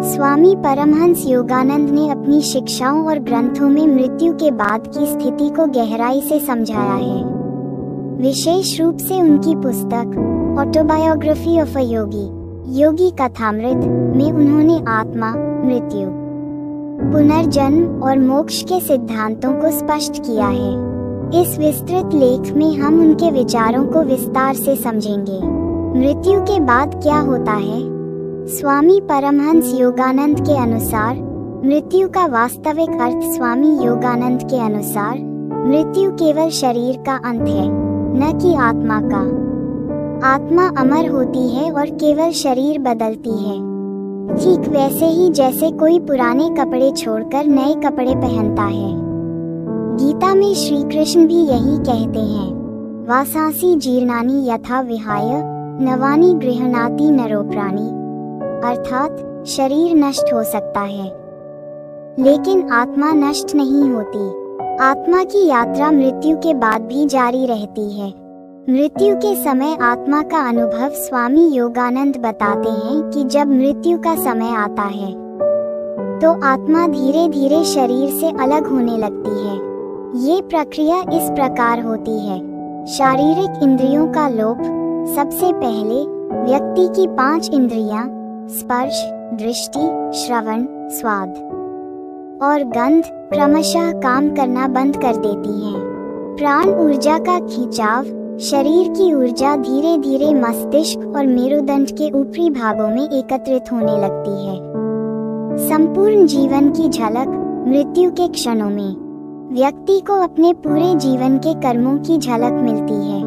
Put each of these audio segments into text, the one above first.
स्वामी परमहंस योगानंद ने अपनी शिक्षाओं और ग्रंथों में मृत्यु के बाद की स्थिति को गहराई से समझाया है। विशेष रूप से उनकी पुस्तक ऑटोबायोग्राफी ऑफ अ योगी, योगी कथामृत में उन्होंने आत्मा, मृत्यु, पुनर्जन्म और मोक्ष के सिद्धांतों को स्पष्ट किया है। इस विस्तृत लेख में हम उनके विचारों को विस्तार से समझेंगे। मृत्यु के बाद क्या होता है? स्वामी परमहंस योगानंद के अनुसार मृत्यु का वास्तविक अर्थ स्वामी योगानंद के अनुसार मृत्यु केवल शरीर का अंत है, न कि आत्मा का। आत्मा अमर होती है और केवल शरीर बदलती है, ठीक वैसे ही जैसे कोई पुराने कपड़े छोड़कर नए कपड़े पहनता है। गीता में श्री कृष्ण भी यही कहते हैं, वासांसि जीर्णानि यथा विहाय नवानि गृह्णाति नरोप्राणि, अर्थात शरीर नष्ट हो सकता है लेकिन आत्मा नष्ट नहीं होती। आत्मा की यात्रा मृत्यु के बाद भी जारी रहती है। मृत्यु के समय आत्मा का अनुभव स्वामी योगानंद बताते हैं कि जब मृत्यु का समय आता है तो आत्मा धीरे धीरे शरीर से अलग होने लगती है। ये प्रक्रिया इस प्रकार होती है। शारीरिक इंद्रियों का लोप। सबसे पहले व्यक्ति की 5 इंद्रियां स्पर्श, दृष्टि, श्रवण, स्वाद और गंध क्रमशः काम करना बंद कर देती हैं। प्राण ऊर्जा का खिंचाव। शरीर की ऊर्जा धीरे धीरे मस्तिष्क और मेरुदंड के ऊपरी भागों में एकत्रित होने लगती है। संपूर्ण जीवन की झलक। मृत्यु के क्षणों में व्यक्ति को अपने पूरे जीवन के कर्मों की झलक मिलती है।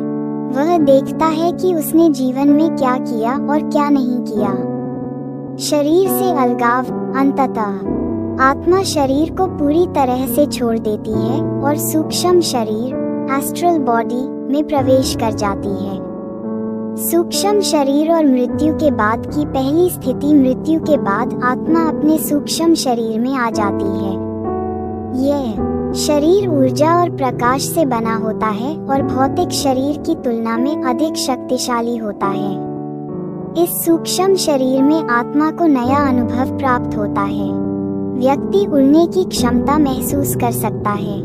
वह देखता है कि उसने जीवन में क्या किया और क्या नहीं किया। शरीर से अलगाव। अंततः आत्मा शरीर को पूरी तरह से छोड़ देती है और सूक्ष्म शरीर एस्ट्रल बॉडी में प्रवेश कर जाती है। सूक्ष्म शरीर और मृत्यु के बाद की पहली स्थिति। मृत्यु के बाद आत्मा अपने सूक्ष्म शरीर में आ जाती है। यह शरीर ऊर्जा और प्रकाश से बना होता है और भौतिक शरीर की तुलना में अधिक शक्तिशाली होता है। इस सूक्ष्म शरीर में आत्मा को नया अनुभव प्राप्त होता है। व्यक्ति उड़ने की क्षमता महसूस कर सकता है।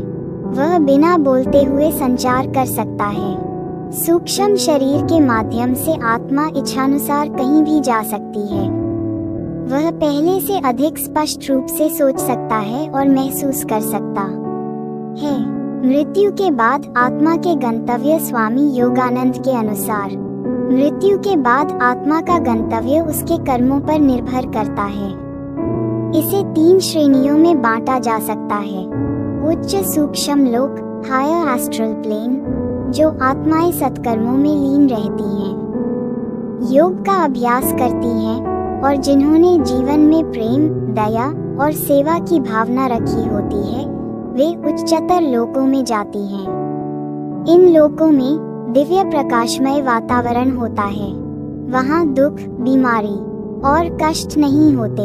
वह बिना बोलते हुए संचार कर सकता है। सूक्ष्म शरीर के माध्यम से आत्मा इच्छानुसार कहीं भी जा सकती है। वह पहले से अधिक स्पष्ट रूप से सोच सकता है और महसूस कर सकता है। मृत्यु के बाद आत्मा के गंतव्य। स्वामी योगानंद के अनुसार मृत्यु के बाद आत्मा का गंतव्य उसके कर्मों पर निर्भर करता है। इसे 3 श्रेणियों में बांटा जा सकता है। उच्च सूक्ष्म लोक, हायर एस्ट्रल प्लेन, जो आत्माएं सत्कर्मों में लीन रहती हैं, योग का अभ्यास करती हैं और जिन्होंने जीवन में प्रेम, दया और सेवा की भावना रखी होती है, वे उच्चतर लोकों में जाती हैं। इन लोकों में दिव्य प्रकाशमय वातावरण होता है। वहाँ दुख, बीमारी और कष्ट नहीं होते।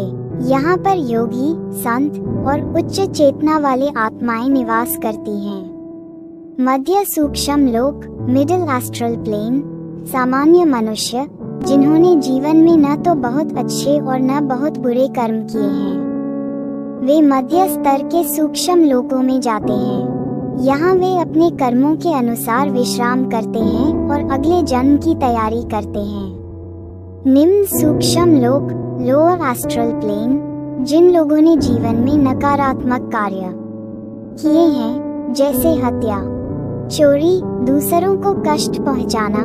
यहाँ पर योगी, संत और उच्च चेतना वाले आत्माएं निवास करती हैं। मध्य सूक्ष्म लोक, मिडिल एस्ट्रल प्लेन, सामान्य मनुष्य जिन्होंने जीवन में न तो बहुत अच्छे और न बहुत बुरे कर्म किए हैं, वे मध्य स्तर के सूक्ष्म लोकों में जाते हैं। यहाँ वे अपने कर्मों के अनुसार विश्राम करते हैं और अगले जन्म की तैयारी करते हैं। निम्न सूक्ष्म लोक, लोअर एस्ट्रल प्लेन, जिन लोगों ने जीवन में नकारात्मक कार्य किए हैं, जैसे हत्या, चोरी, दूसरों को कष्ट पहुंचाना,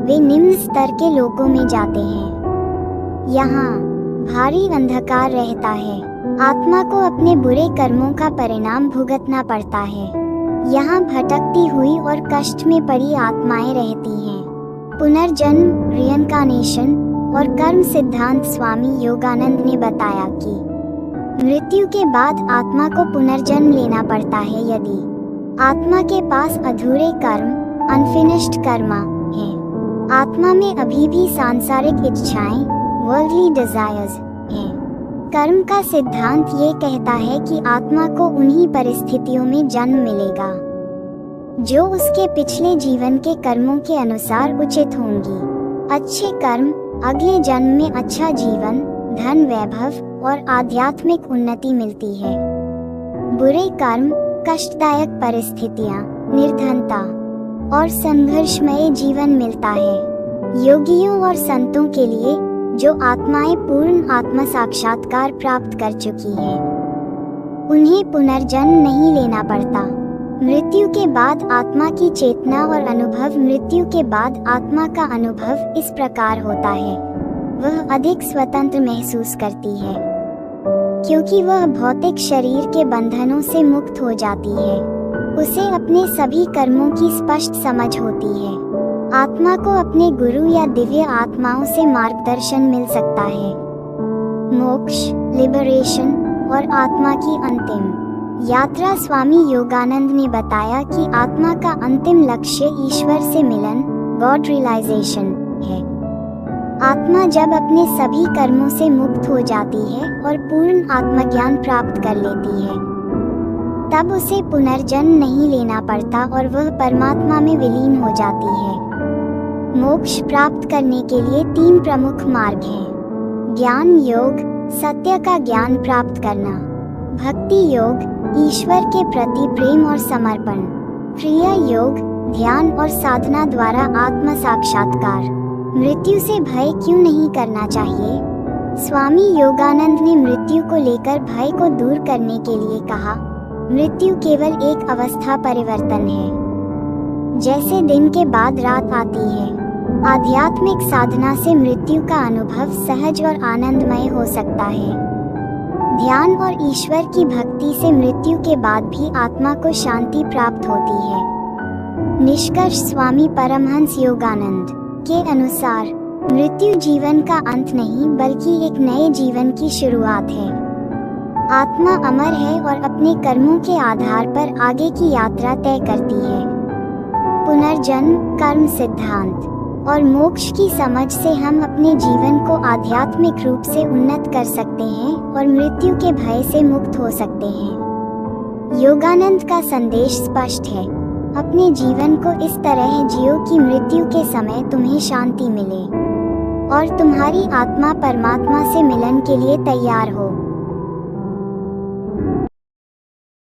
वे निम्न स्तर के लोकों में जाते हैं। यहाँ भारी अंधकार रहता है। आत्मा को अपने बुरे कर्मों का परिणाम भुगतना पड़ता है। यहाँ भटकती हुई और कष्ट में पड़ी आत्माएं रहती हैं। पुनर्जन्म, रिइंकार्नेशन और कर्म सिद्धांत। स्वामी योगानंद ने बताया कि मृत्यु के बाद आत्मा को पुनर्जन्म लेना पड़ता है यदि आत्मा के पास अधूरे कर्म, अनफिनिश्ड कर्मा हैं। आत्मा में अभी भी सांसारिक इच्छाएं, वर्ल्डली डिजायर्स हैं। कर्म का सिद्धांत ये कहता है कि आत्मा को उन्हीं परिस्थितियों में जन्म मिलेगा जो उसके पिछले जीवन के कर्मों के अनुसार उचित होंगी। अच्छे कर्म, अगले जन्म में अच्छा जीवन, धन, वैभव और आध्यात्मिक उन्नति मिलती है। बुरे कर्म, कष्टदायक परिस्थितियां, निर्धनता और संघर्षमय जीवन मिलता है। योगियों और संतों के लिए, जो आत्माएं पूर्ण आत्म साक्षात्कार प्राप्त कर चुकी हैं, उन्हें पुनर्जन्म नहीं लेना पड़ता। मृत्यु के बाद आत्मा की चेतना और अनुभव। मृत्यु के बाद आत्मा का अनुभव इस प्रकार होता है, वह अधिक स्वतंत्र महसूस करती है, क्योंकि वह भौतिक शरीर के बंधनों से मुक्त हो जाती है। उसे अपने सभी कर्मों की स्पष्ट समझ होती है। आत्मा को अपने गुरु या दिव्य आत्माओं से मार्गदर्शन मिल सकता है। मोक्ष, लिबरेशन और आत्मा की अंतिम यात्रा। स्वामी योगानंद ने बताया कि आत्मा का अंतिम लक्ष्य ईश्वर से मिलन, गॉड रियलाइजेशन है। आत्मा जब अपने सभी कर्मों से मुक्त हो जाती है और पूर्ण आत्मज्ञान प्राप्त कर लेती है, तब उसे पुनर्जन्म नहीं लेना पड़ता और वह परमात्मा में विलीन हो जाती है। मोक्ष प्राप्त करने के लिए 3 प्रमुख मार्ग हैं। ज्ञान योग, सत्य का ज्ञान प्राप्त करना। भक्ति योग, ईश्वर के प्रति प्रेम और समर्पण। क्रिया योग, ध्यान और साधना द्वारा आत्म साक्षात्कार। मृत्यु से भय क्यों नहीं करना चाहिए? स्वामी योगानंद ने मृत्यु को लेकर भय को दूर करने के लिए कहा, मृत्यु केवल एक अवस्था परिवर्तन है, जैसे दिन के बाद रात आती है। आध्यात्मिक साधना से मृत्यु का अनुभव सहज और आनंदमय हो सकता है। ध्यान और ईश्वर की भक्ति से मृत्यु के बाद भी आत्मा को शांति प्राप्त होती है। निष्कर्ष। स्वामी परमहंस योगानंद के अनुसार मृत्यु जीवन का अंत नहीं, बल्कि एक नए जीवन की शुरुआत है। आत्मा अमर है और अपने कर्मों के आधार पर आगे की यात्रा तय करती है। पुनर्जन्म, कर्म सिद्धांत और मोक्ष की समझ से हम अपने जीवन को आध्यात्मिक रूप से उन्नत कर सकते हैं और मृत्यु के भय से मुक्त हो सकते हैं। योगानंद का संदेश स्पष्ट है, अपने जीवन को इस तरह जियो कि मृत्यु के समय तुम्हें शांति मिले और तुम्हारी आत्मा परमात्मा से मिलन के लिए तैयार हो।